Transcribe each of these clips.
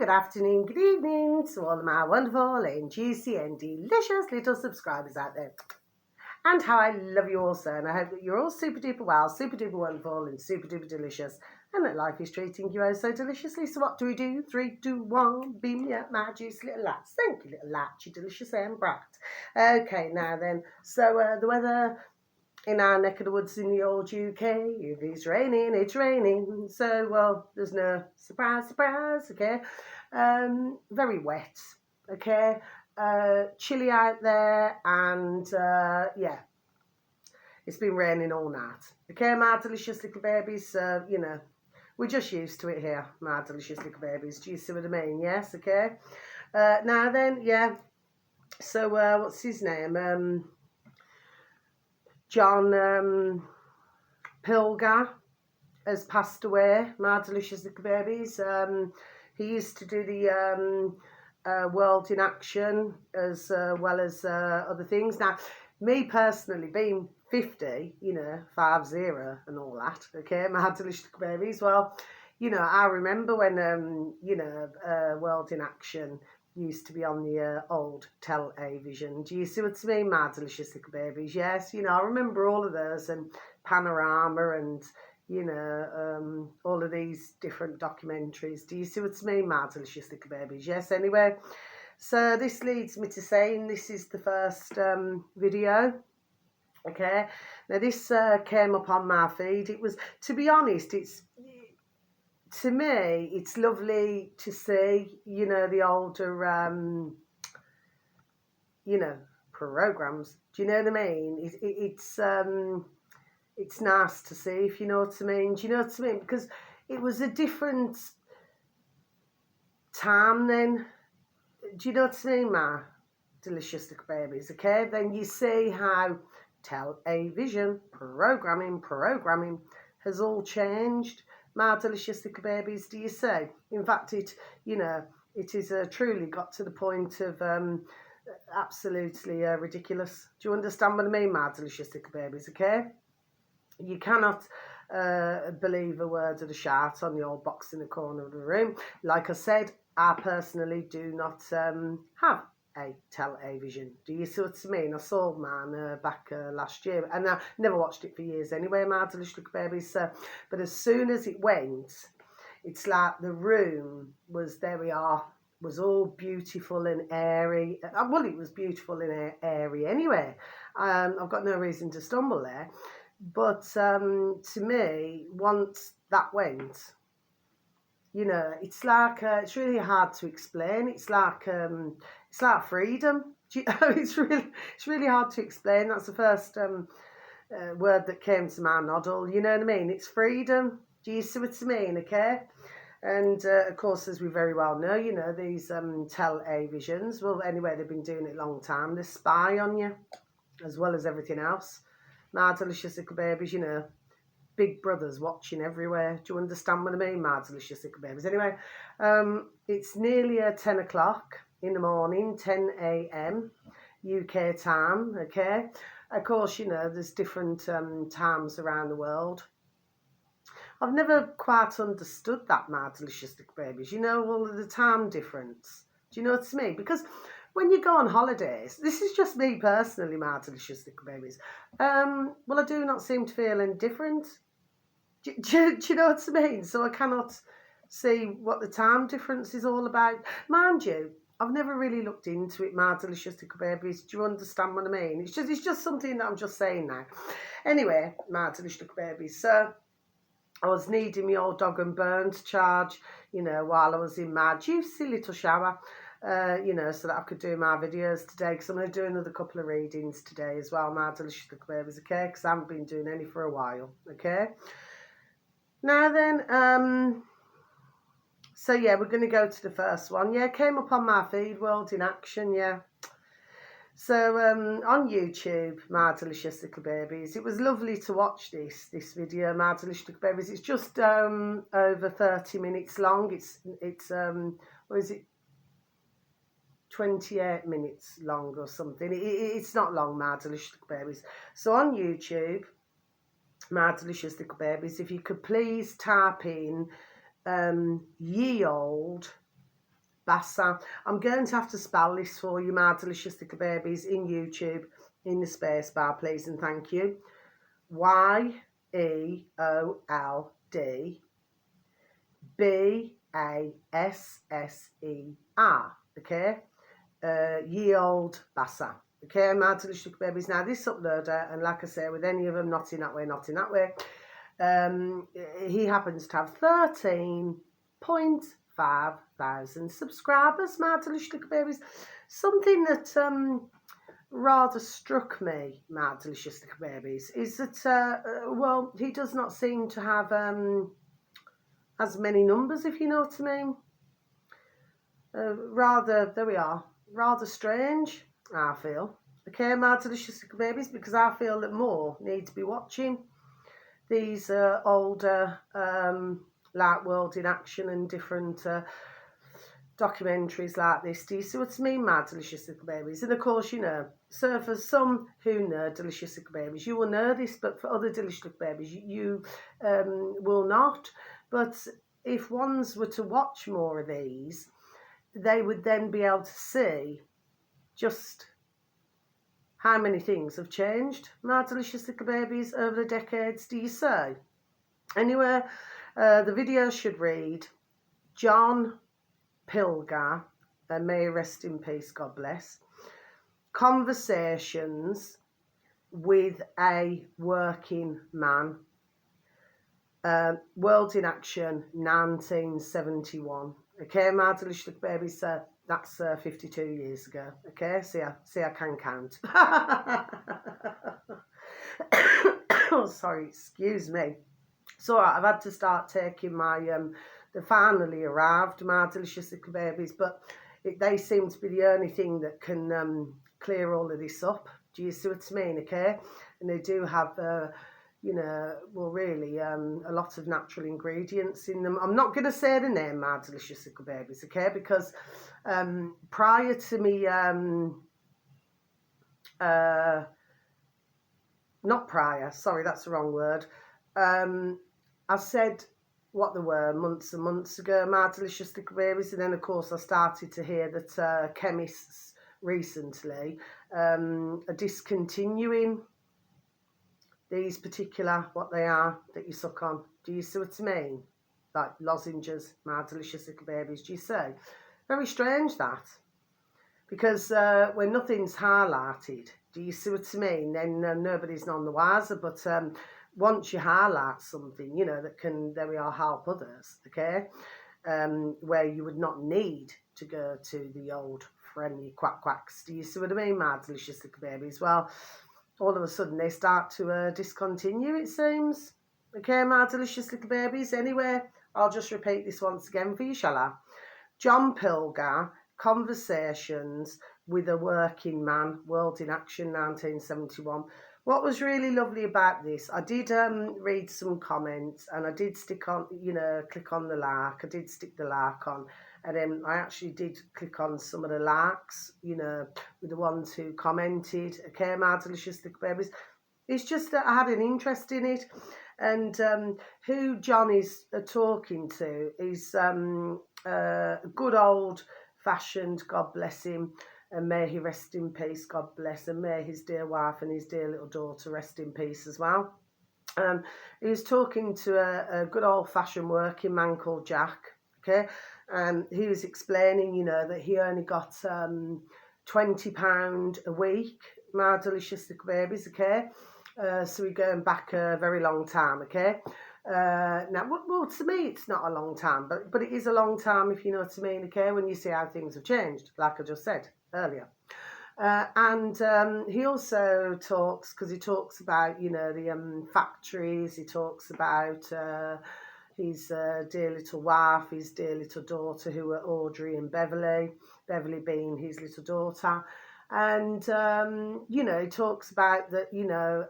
good afternoon, good evening to all of my wonderful and juicy and delicious little subscribers out there. And how I love you all, sir. And I hope that you're all super duper well, super duper wonderful, and super duper delicious. And that life is treating you oh so deliciously. So what do we do? 3, 2, 1, beam me up, my juicy little lads. Thank you, little lad, you delicious and bright. Okay, now then. So the weather in our neck of the woods in the old UK, if it's raining, it's raining. So, well, there's no surprise, okay? Very wet, okay? Chilly out there, and yeah, it's been raining all night. Okay, my delicious little babies, we're just used to it here, my delicious little babies. Do you see what I mean? Yes, okay? Now then, yeah, so what's his name? John Pilger has passed away, my delicious little babies. He used to do the World in Action as well as other things. Now, me personally, being 50, 50 and all that, okay, my delicious little babies, well, I remember when, World in Action used to be on the old television. Do you see what I mean, my delicious little babies? Yes, I remember all of those, and Panorama, and all of these different documentaries. Do you see what I mean, my delicious little babies? Yes, anyway, so this leads me to saying this is the first video. Okay, now this came up on my feed. It was, to be honest, to me, it's lovely to see, the older, programs. Do you know what I mean? It's nice to see, if you know what I mean. Do you know what I mean? Because it was a different time then. Do you know what I mean, my delicious little babies? Okay, then you see how television programming has all changed. My delicious little babies, do you see? In fact, it is truly got to the point of absolutely ridiculous. Do you understand what I mean, my delicious little babies? Okay, you cannot believe a word of the shout on the old box in the corner of the room. Like I said, I personally do not have a television. Do you see what I mean? I saw mine back last year, and I never watched it for years anyway, my delicious little babies. But as soon as it went, it's like the room was, there we are, was all beautiful and airy. Well, it was beautiful and airy anyway. I've got no reason to stumble there. But to me, once that went, it's like it's really hard to explain. It's like freedom. It's really hard to explain. That's the first word that came to my noddle. You know what I mean? It's freedom. Do you see what I mean? Okay. And of course, as we very well know, these televisions. Well, anyway, they've been doing it a long time. They spy on you, as well as everything else. My delicious little babies, big brother's watching everywhere. Do you understand what I mean, my delicious little babies? Anyway, it's nearly 10 o'clock in the morning, 10 a.m. UK time, okay? Of course, there's different times around the world. I've never quite understood that, my delicious little babies. All of the time difference. Do you know what I mean? Because when you go on holidays, this is just me personally, my delicious little babies. Well, I do not seem to feel indifferent. Do you know what I mean? So I cannot see what the time difference is all about. Mind you, I've never really looked into it, my delicious little babies. Do you understand what I mean? It's just something that I'm just saying now. Anyway, my delicious little babies. So I was needing my old dog and bone to charge, while I was in my juicy little shower, so that I could do my videos today, because I'm going to do another couple of readings today as well, my delicious little babies, okay? Because I haven't been doing any for a while, okay? Now then, so yeah, we're going to go to the first one. Yeah, came up on my feed, World in Action, yeah. So on YouTube, my delicious little babies, it was lovely to watch this video, my delicious little babies. It's just over 30 minutes long. It's what is it, 28 minutes long or something. It's not long, my delicious little babies. So on YouTube, my delicious little babies, if you could please type in ye old Bassa. I'm going to have to spell this for you, my delicious little babies, in YouTube, in the space bar, please and thank you. Yeoldbasser. Okay? Yeold Bassa. Okay, my delicious little babies. Now, this uploader, and like I say, with any of them, not in that way, not in that way, he happens to have 13.5 thousand subscribers, my delicious little babies. Something that rather struck me, my delicious little babies, is that, well, he does not seem to have as many numbers, if you know what I mean. Rather, there we are, rather strange, I feel. Okay, my delicious little babies, because I feel that more need to be watching these older, like World in Action and different documentaries like this. Do you see what I mean, my delicious little babies? And of course, you know, so for some who know delicious little babies, you will know this, but for other delicious little babies, you will not. But if ones were to watch more of these, they would then be able to see just how many things have changed, my delicious little babies, over the decades, do you say? Anyway, the video should read, John Pilger, and may he rest in peace, God bless, conversations with a working man, World in Action, 1971. Okay, my delicious little babies, that's 52 years ago. Okay, see I can count. Oh, sorry, excuse me. So I've had to start taking my they finally arrived, my delicious little babies, but they seem to be the only thing that can clear all of this up. Do you see what I mean? Okay, and they do have you know, well, really, a lot of natural ingredients in them. I'm not going to say the name, my delicious little babies, okay, because prior to me, not prior, sorry, that's the wrong word. I said what they were months and months ago, my delicious little babies, and then of course I started to hear that chemists recently are discontinuing these particular, what they are, that you suck on. Do you see what I mean? Like lozenges, my delicious little babies, do you see? Very strange that. Because when nothing's highlighted, do you see what I mean? Then nobody's none the wiser. But once you highlight something, you know, that can, there we are, help others, okay? Where you would not need to go to the old friendly quacks. Do you see what I mean, my delicious little babies? Well, all of a sudden they start to discontinue, it seems. Okay, my delicious little babies. Anyway, I'll just repeat this once again for you, shall I? John Pilger, Conversations with a Working Man, World in Action, 1971. What was really lovely about this, I did read some comments, and I did stick on, you know, click on the like. I did stick the like on, and then I actually did click on some of the likes, you know, with the ones who commented. Okay, my delicious little babies. It's just that I had an interest in it, and who John is talking to is good old fashioned, God bless him, and may he rest in peace, God bless, and may his dear wife and his dear little daughter rest in peace as well. He was talking to a good old fashioned working man called Jack, okay, and he was explaining, you know, that he only got £20 a week, my delicious little babies, okay. So we're going back a very long time, okay. Now, well, to me, it's not a long time, but it is a long time, if you know what I mean, okay, when you see how things have changed, like I just said earlier. And he also talks, because he talks about, you know, the factories, he talks about his dear little wife, his dear little daughter, who are Audrey and Beverly being his little daughter. And, you know, he talks about that, you know,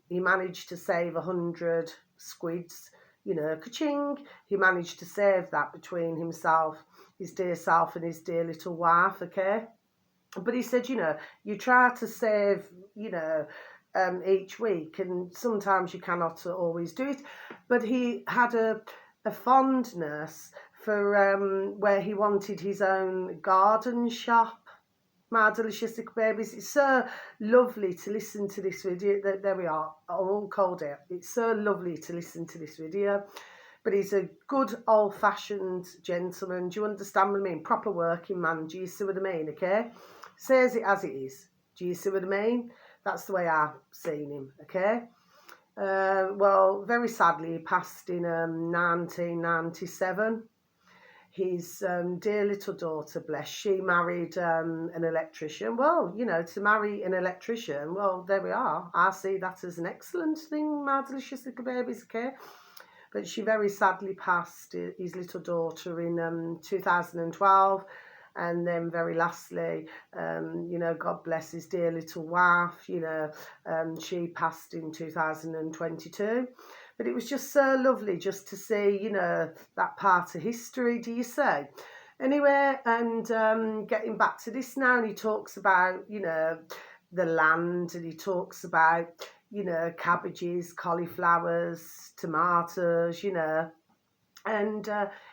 he managed to save 100 squids, you know, ka-ching. He managed to save that between himself, his dear self, and his dear little wife, okay? But he said, you know, you try to save, you know, each week, and sometimes you cannot always do it. But he had a fondness for where he wanted his own garden shop. My delicious little babies, it's so lovely to listen to this video. There we are, all cold out. It's so lovely to listen to this video. But he's a good old-fashioned gentleman. Do you understand what I mean? Proper working man. Do you see what I mean? Okay, says it as it is. Do you see what I mean? That's the way I've seen him. Okay. Well, very sadly, he passed in 1997. His dear little daughter, bless, she married an electrician. Well, you know, to marry an electrician, well, there we are. I see that as an excellent thing, my delicious little babies, okay? But she very sadly passed, his little daughter, in 2012. And then very lastly, you know, God bless his dear little wife, you know, she passed in 2022. But it was just so lovely just to see, you know, that part of history, do you say? Anyway, and getting back to this now, and he talks about, you know, the land, and he talks about, you know, cabbages, cauliflowers, tomatoes, you know. And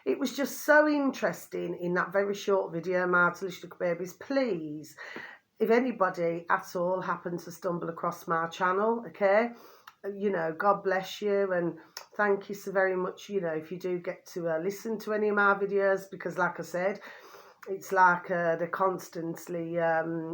it was just so interesting in that very short video, my delicious little babies. Please, if anybody at all happens to stumble across my channel, okay, you know, God bless you, and thank you so very much, you know, if you do get to listen to any of my videos, because like I said, it's like they're constantly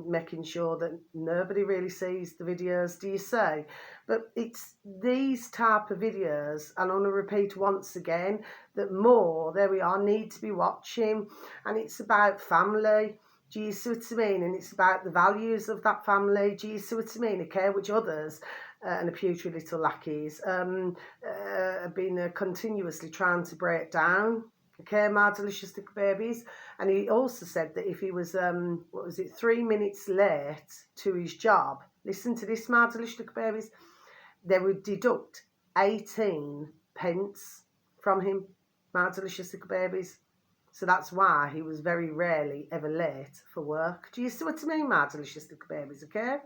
making sure that nobody really sees the videos, do you say? But it's these type of videos, and I want to repeat once again, that more, there we are, need to be watching. And it's about family, do you see what I mean? And it's about the values of that family, do you see what I mean? Okay, which others and a putrid little lackeys have been continuously trying to break down. Okay, my delicious little babies. And he also said that if he was, 3 minutes late to his job, listen to this, my delicious little babies, they would deduct 18 pence from him, my delicious little babies. So that's why he was very rarely ever late for work. Do you see what I mean, my delicious little babies, okay?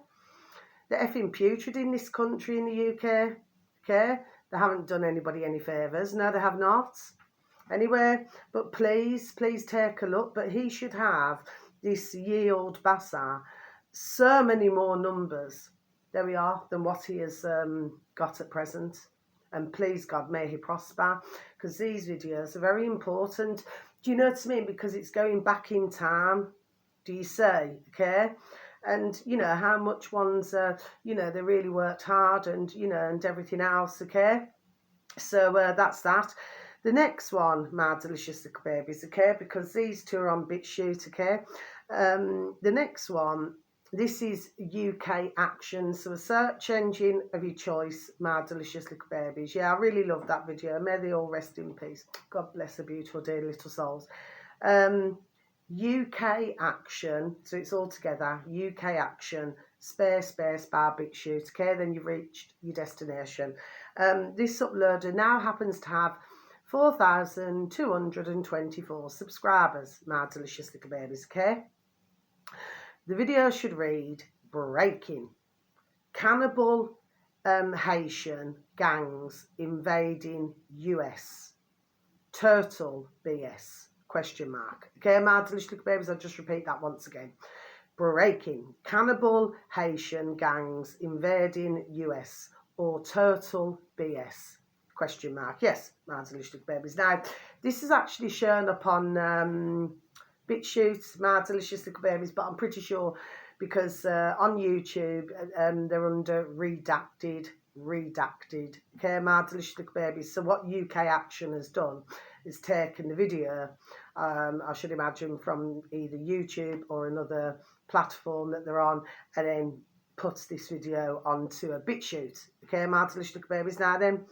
They're effing putrid in this country, in the UK, okay? They haven't done anybody any favours. No, they have not. Anyway, but please take a look. But he should have, this ye old bassa, so many more numbers, there we are, than what he has got at present. And please, God, may he prosper, because these videos are very important. Do you know what I mean? Because it's going back in time, do you say, okay? And, you know, how much ones, you know, they really worked hard, and, you know, and everything else, okay? So that's that. The next one, my delicious little babies, okay, because these two are on BitChute, okay. The next one, this is UK Action, so a search engine of your choice, my delicious little babies. Yeah, I really love that video. May they all rest in peace. God bless the beautiful dear little souls. UK Action, so it's all together, UK Action, space bar BitChute, okay, then you've reached your destination. This uploader now happens to have 4,224 subscribers, my delicious little babies, okay? The video should read, breaking. Cannibal Haitian gangs invading US. Turtle BS, question mark. Okay, my delicious little babies, I'll just repeat that once again. Breaking. Cannibal Haitian gangs invading US, or turtle BS. Question mark. Yes, my delicious little babies. Now, this is actually shown up on BitChute, my delicious little babies, but I'm pretty sure because on YouTube they're under redacted. Okay, my delicious little babies. So what UK Action has done is taken the video, I should imagine, from either YouTube or another platform that they're on, and then puts this video onto a BitChute. Okay, my delicious little babies. Now then,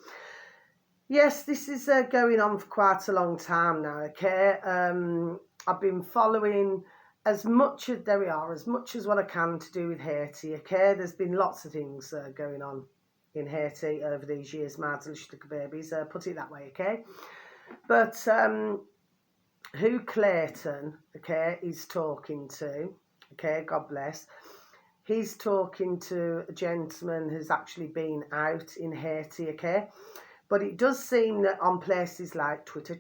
yes, this is going on for quite a long time now, okay? I've been following as much as, there we are, as much as what I can to do with Haiti, okay? There's been lots of things going on in Haiti over these years, my delicious little babies, put it that way, okay? But who Clayton, okay, is talking to, okay, God bless, he's talking to a gentleman who's actually been out in Haiti, okay? But it does seem that on places like Twitter,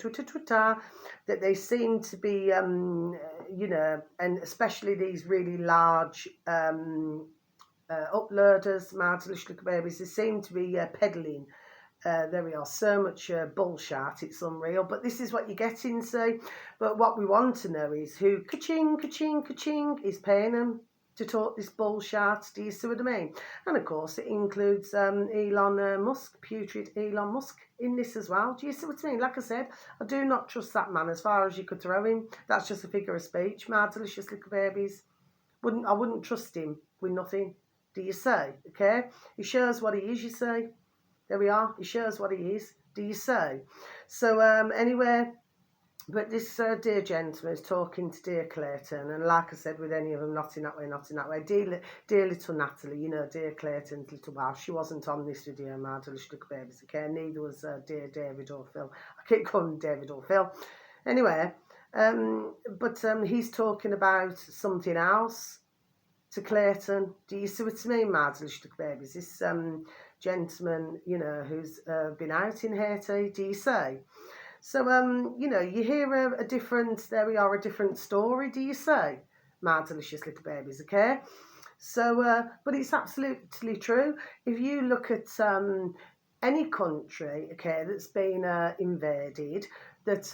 that they seem to be, you know, and especially these really large uploaders, my delicious little babies, they seem to be peddling. There we are, so much bullshit, it's unreal. But this is what you're getting, see. But what we want to know is who, ka-ching, ka-ching, ka-ching, is paying them to talk this bullshit. Do you see what I mean? And of course, it includes Elon Musk, putrid Elon Musk, in this as well. Do you see what I mean? Like I said, I do not trust that man as far as you could throw him. That's just a figure of speech, my delicious little babies. I wouldn't trust him with nothing. Do you say? Okay? He shows what he is, you say. There we are. He shows what he is. Do you say? So anyway, but this dear gentleman is talking to dear Clayton, and like I said, with any of them, not in that way, not in that way. Dear little Natalie, you know, dear Clayton's little wife, she wasn't on this video, my delicious little babies, okay? Neither was dear David or Phil. I keep calling David or Phil. Anyway, but he's talking about something else to Clayton. Do you see what I mean, my delicious little babies? This gentleman, you know, who's been out in Haiti, do you say? So, you know, you hear a different, there we are, a different story, do you say? My delicious little babies, okay? So, but it's absolutely true. If you look at any country, okay, that's been invaded, that,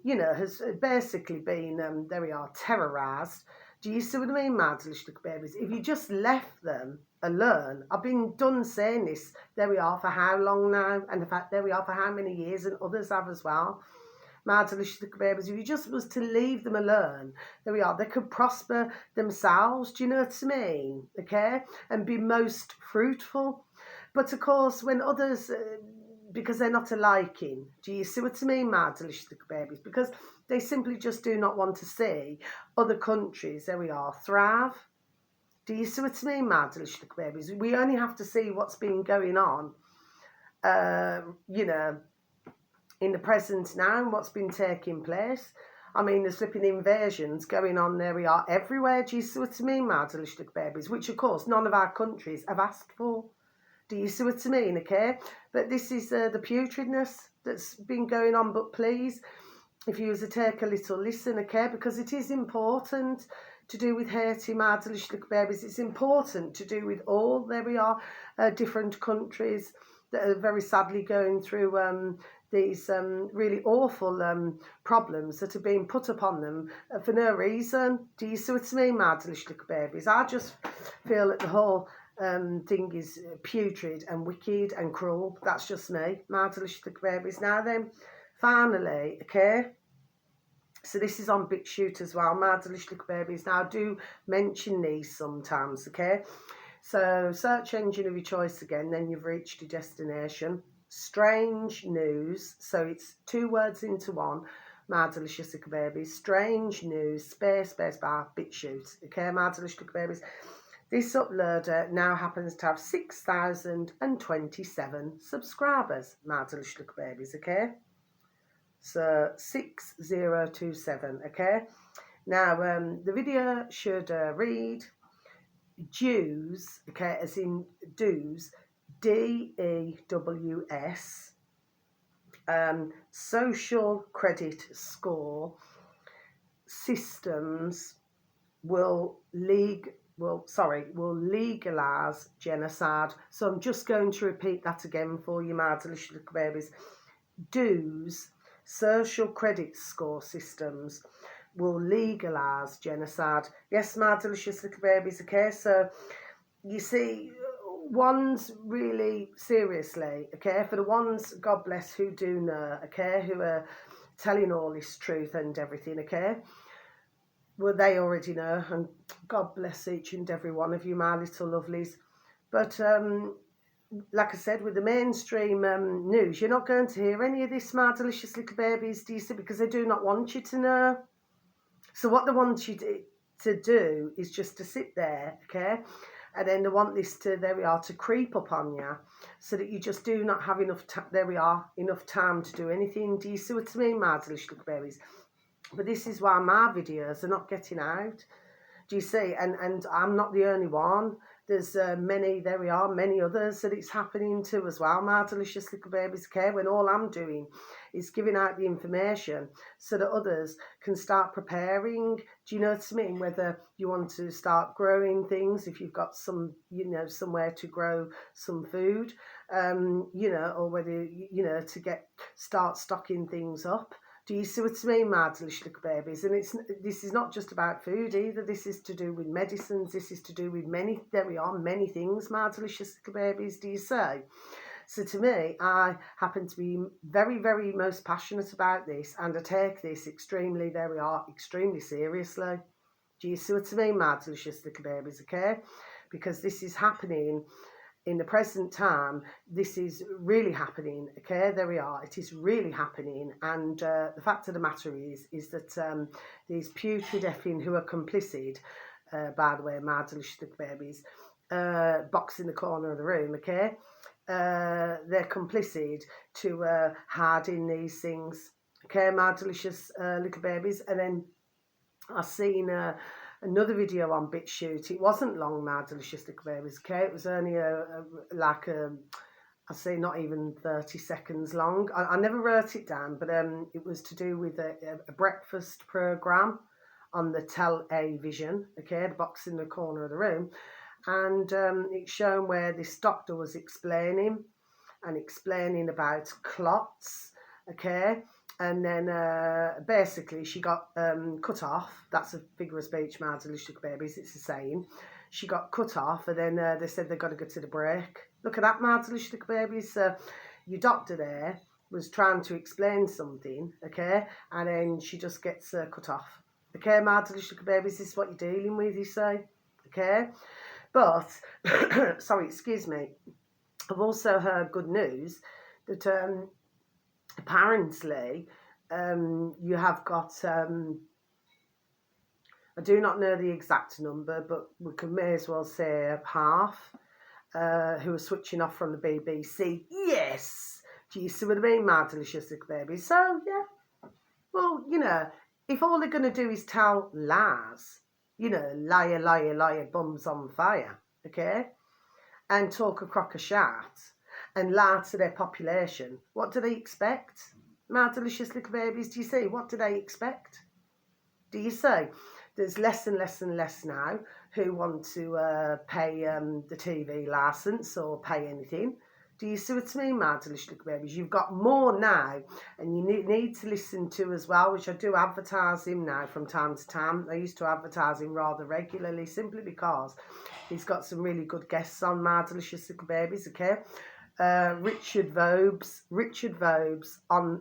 you know, has basically been, there we are, terrorised, do you see what I mean, my delicious little babies? If you just left them alone, I've been done saying this, there we are, for how long now? And in fact, there we are for how many years, and others have as well. My delicious little babies, if you just was to leave them alone, there we are, they could prosper themselves, do you know what I mean? Okay? And be most fruitful. But of course, when others, because they're not a liking, do you see what I mean, my delicious little babies? Because they simply just do not want to see other countries, there we are, thrive. Do you see what I mean, my delicious little babies? We only have to see what's been going on, you know, in the present now, and what's been taking place. I mean, there's flipping invasions going on, there we are, everywhere. Do you see what I mean, my delicious little babies? Which, of course, none of our countries have asked for. Do you see what I mean, okay? But this is the putridness that's been going on. But please, if you was to take a little listen, okay? Because it is important to do with Haiti, my delicious little babies. It's important to do with all, there we are, different countries that are very sadly going through these really awful problems that are being put upon them for no reason. Do you see what I mean, my delicious little babies? I just feel that the whole thing is putrid and wicked and cruel. That's just me, my delicious little babies. Now then, finally, okay? So this is on BitChute as well, my delicious little babies. Now, I do mention these sometimes, okay? So, search engine of your choice again, then you've reached your destination. Strange news, so it's 2 words into one, my delicious little babies. Strange news, space bar, BitChute, okay, my delicious little babies. This uploader now happens to have 6,027 subscribers, my delicious little babies, okay? So 6027, okay? Now, the video should read Jews, okay, as in DEWS, DEWS, social credit score systems will legalise genocide. So I'm just going to repeat that again for you, my delicious little babies. DEWS, social credit score systems, will legalise genocide. Yes, my delicious little babies, okay? So, you see, ones really seriously, okay? For the ones, God bless, who do know, okay? Who are telling all this truth and everything, okay? Well, they already know, and God bless each and every one of you, my little lovelies. But, like I said, with the mainstream news, you're not going to hear any of this, my delicious little babies, do you see? Because they do not want you to know. So what they want you to do is just to sit there, okay? And then they want this to, there we are, to creep upon you, so that you just do not have enough, enough time to do anything. Do you see what I mean, my delicious little babies? But this is why my videos are not getting out. Do you see? And I'm not the only one. There's there we are, many others that it's happening to as well, my delicious little babies, okay, when all I'm doing is giving out the information so that others can start preparing. Do you know what I mean? Whether you want to start growing things, if you've got some, somewhere to grow some food, or whether, to start stocking things up. Do you see what I mean, my delicious little babies? And this is not just about food either. This is to do with medicines. This is to do with many things, my delicious little babies. Do you say? So to me, I happen to be very, very most passionate about this, and I take this extremely seriously. Do you see what I mean, my delicious little babies? Okay, because this is happening. In the present time, this is really happening. Okay, there we are. It is really happening, and the fact of the matter is that these putrid effing who are complicit, by the way, my delicious little babies, box in the corner of the room. Okay, they're complicit to hiding these things. Okay, my delicious little babies, and then I've seen another video on BitChute. It wasn't long, my delicious little babies, okay? It was only I say not even 30 seconds long. I never wrote it down, but it was to do with a breakfast programme on the television, okay, the box in the corner of the room. And it's shown where this doctor was explaining about clots, okay? And then basically she got cut off. That's a figure of speech, my delicious babies, it's a saying. She got cut off, and then they said they've got to go to the break. Look at that, my delicious babies. Your doctor there was trying to explain something, okay, and then she just gets cut off. Okay, my delicious babies, this is what you're dealing with, you say, okay? But, sorry, excuse me, I've also heard good news that apparently you have got, I do not know the exact number, but we may as well say half, who are switching off from the BBC. Yes! Do you see what I mean, my delicious little baby? So, yeah, well, if all they're going to do is tell lies, liar, liar, liar, bums on fire, okay, and talk a crock of shart, and lie to their population, what do they expect? My delicious little babies, do you see? What do they expect? Do you see? There's less and less and less now who want to pay the TV licence or pay anything. Do you see what I mean, my delicious little babies? You've got more now, and you need to listen to as well, which I do advertise him now from time to time. I used to advertise him rather regularly, simply because he's got some really good guests on, my delicious little babies, okay? Richard Vobes on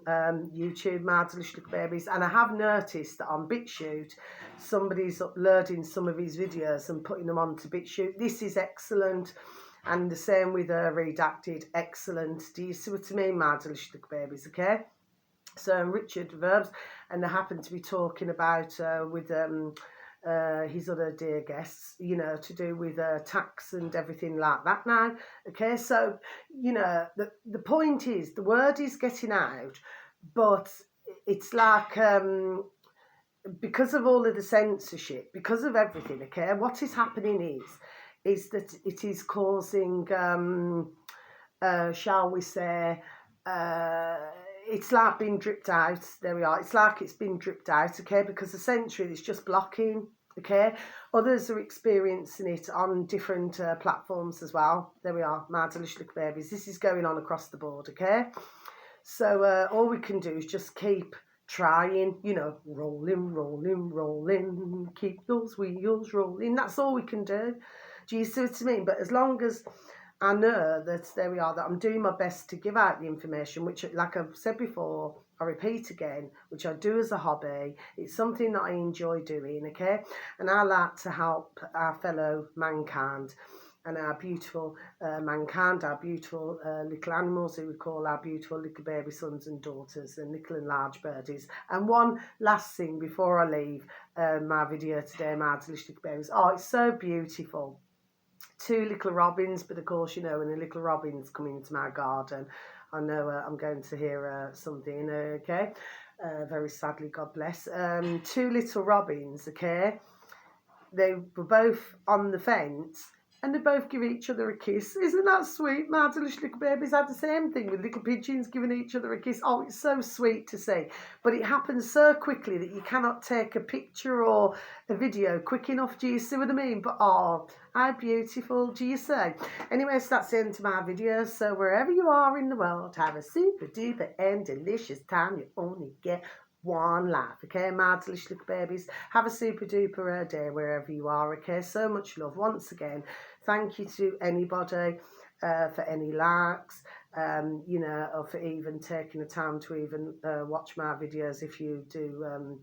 YouTube, my delicious little babies. And I have noticed that on BitChute, somebody's uploading some of his videos and putting them onto BitChute. This is excellent. And the same with Redacted, excellent. Do you see what I mean, my delicious little babies, okay? So Richard Verbs, and they happen to be talking about with his other dear guests, to do with tax and everything like that now, okay? So, the point is, the word is getting out, but it's like, because of all of the censorship, because of everything, okay, what is happening is that it is causing, shall we say, it's like being dripped out. There we are. It's like it's been dripped out, okay, because the censor is just blocking, okay. Others are experiencing it on different platforms as well. There we are, my delicious little babies. This is going on across the board, okay. So all we can do is just keep trying, rolling, rolling, rolling, keep those wheels rolling. That's all we can do. Do you see what I mean? But as long as I know that, there we are, that I'm doing my best to give out the information, which, like I've said before, I repeat again, which I do as a hobby. It's something that I enjoy doing, okay? And I like to help our fellow mankind and our beautiful mankind, our beautiful little animals who we call our beautiful little baby sons and daughters, and little and large birdies. And one last thing before I leave my video today, my delicious little babies. Oh, it's so beautiful. 2 little robins, but of course, when the little robins come into my garden, I know I'm going to hear something, okay? Very sadly, God bless. 2 little robins, okay? They were both on the fence, and they both give each other a kiss. Isn't that sweet? My delish little babies had the same thing with little pigeons giving each other a kiss. Oh, it's so sweet to see. But it happens so quickly that you cannot take a picture or a video quick enough. Do you see what I mean? But oh, how beautiful, do you say? Anyway, so that's the end of my video. So wherever you are in the world, have a super duper and delicious time. You only get one life, okay, my delicious little babies. Have a super duper day wherever you are, okay. So much love once again. Thank you to anybody for any likes, you know, or for even taking the time to even watch my videos if you do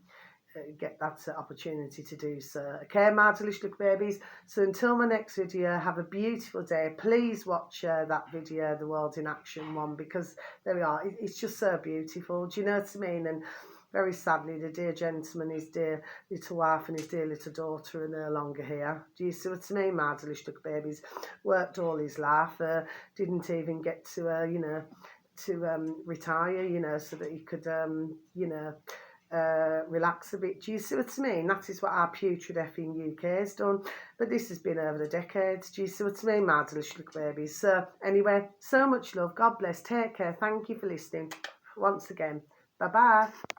get that opportunity to do so. Okay, my delicious little babies. So until my next video, have a beautiful day. Please watch that video, the World in Action one, because there we are. It's just so beautiful. Do you know what I mean? And very sadly, the dear gentleman, his dear little wife and his dear little daughter are no longer here. Do you see what I mean, my delicious little babies? Worked all his life, didn't even get to, you know, to retire, you know, so that he could, you know, relax a bit. Do you see what I mean? That is what our putrid effing UK has done. But this has been over the decades. Do you see what I mean, my delicious little babies? So anyway, so much love. God bless. Take care. Thank you for listening once again. Bye-bye.